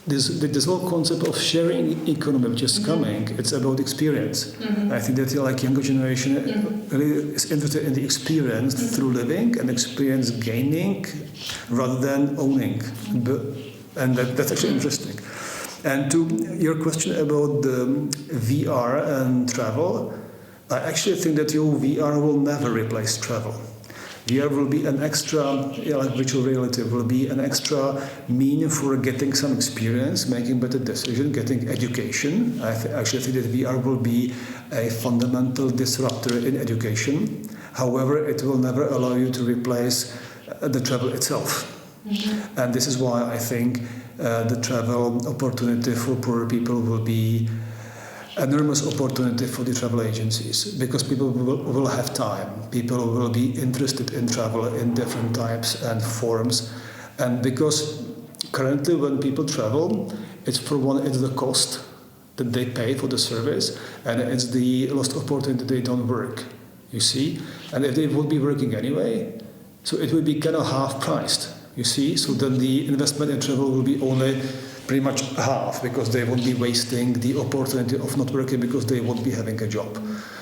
this whole concept of sharing economy which is coming, it's about experience. I think that younger generation really is interested in the experience through living and experience gaining rather than owning. And that's actually interesting. And to your question about the VR and travel, I actually think that your VR will never replace travel. VR will be an extra, like virtual reality, will be an extra mean for getting some experience, making better decisions, getting education. I actually think that VR will be a fundamental disruptor in education. However, it will never allow you to replace the travel itself. And this is why I think the travel opportunity for poorer people will be enormous opportunity for the travel agencies, because people will have time, people will be interested in travel in different types and forms, and because currently when people travel, it's for one, it's the cost that they pay for the service, and it's the lost opportunity that they don't work, you see, and if they would be working anyway, so it would be kind of half priced, you see, so then the investment in travel will be only pretty much half, because they won't be wasting the opportunity of not working because they won't be having a job.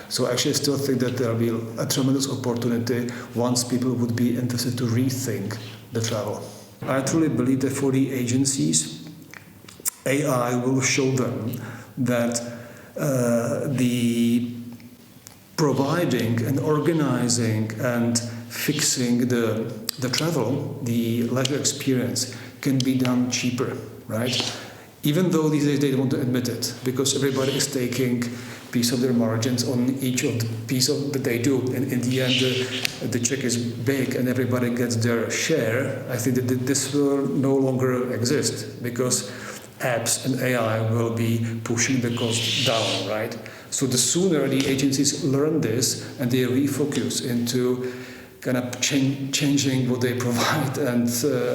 So actually I still think that there will be a tremendous opportunity once people would be interested to rethink the travel. I truly believe that for the agencies, AI will show them that the providing and organizing and fixing the travel, the leisure experience, can be done cheaper. Right? Even though these days they don't want to admit it, because everybody is taking piece of their margins on each of the piece of that they do, and in the end the check is big and everybody gets their share. I think that this will no longer exist, because apps and AI will be pushing the cost down, right? So the sooner the agencies learn this and they refocus into kind of changing what they provide and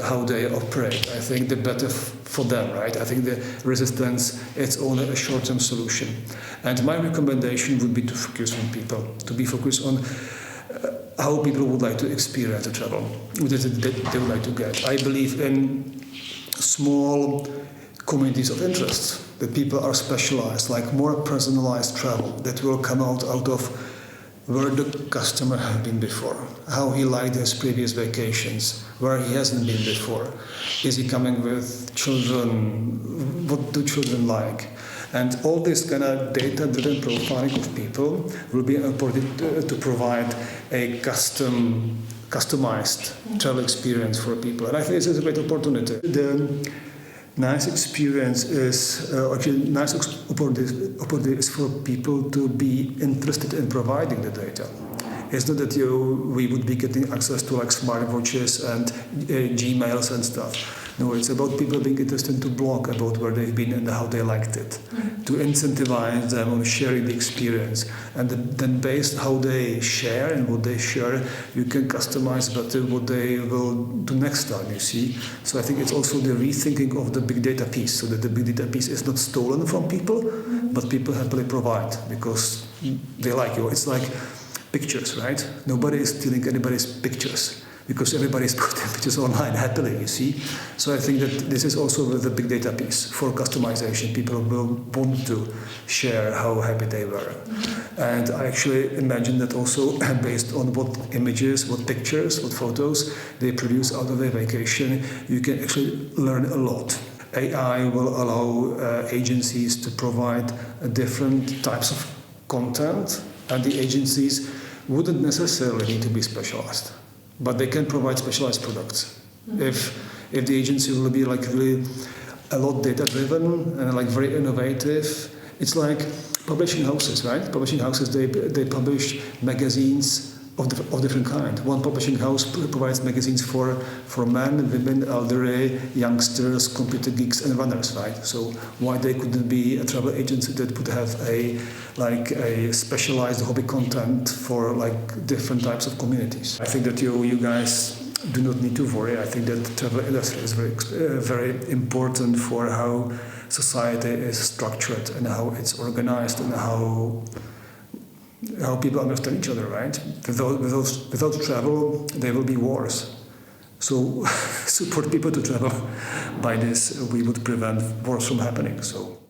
how they operate, I think the better for them, right? I think the resistance, it's only a short-term solution. And my recommendation would be to focus on people, to be focused on how people would like to experience the travel, what they would like to get. I believe in small communities of interest, that people are specialized, like more personalized travel that will come out of where the customer has been before, how he liked his previous vacations, where he hasn't been before. Is he coming with children? What do children like? And all this kind of data-driven profiling of people will be important to provide a customized travel experience for people. And I think this is a great opportunity. The nice experience is, nice opportunity is for people to be interested in providing the data. It's not that we would be getting access to like smartwatches and Gmails and stuff. No, it's about people being interested to blog about where they've been and how they liked it, to incentivize them on sharing the experience. And then based how they share and what they share, you can customize better what they will do next time, you see. So I think it's also the rethinking of the big data piece, so that the big data piece is not stolen from people, but people happily provide because they like you. It's like pictures, right? Nobody is stealing anybody's pictures, because everybody is putting pictures online happily, you see. So I think that this is also the big data piece for customization. People will want to share how happy they were. And I actually imagine that also based on what images, what pictures, what photos they produce out of their vacation, you can actually learn a lot. AI will allow agencies to provide different types of content, and the agencies wouldn't necessarily need to be specialized, but they can provide specialized products. If the agency will be like really a lot data driven and like very innovative, it's like publishing houses, right? Publishing houses, they publish magazines of different kind. One publishing house provides magazines for men, women, elderly, youngsters, computer geeks, and runners, right? So why they couldn't be a travel agency that would have a specialized hobby content for like different types of communities? I think that you guys do not need to worry. I think that the travel industry is very important for how society is structured and how it's organized and how people understand each other, right? Without travel, there will be wars. So support people to travel. By this, we would prevent wars from happening. So.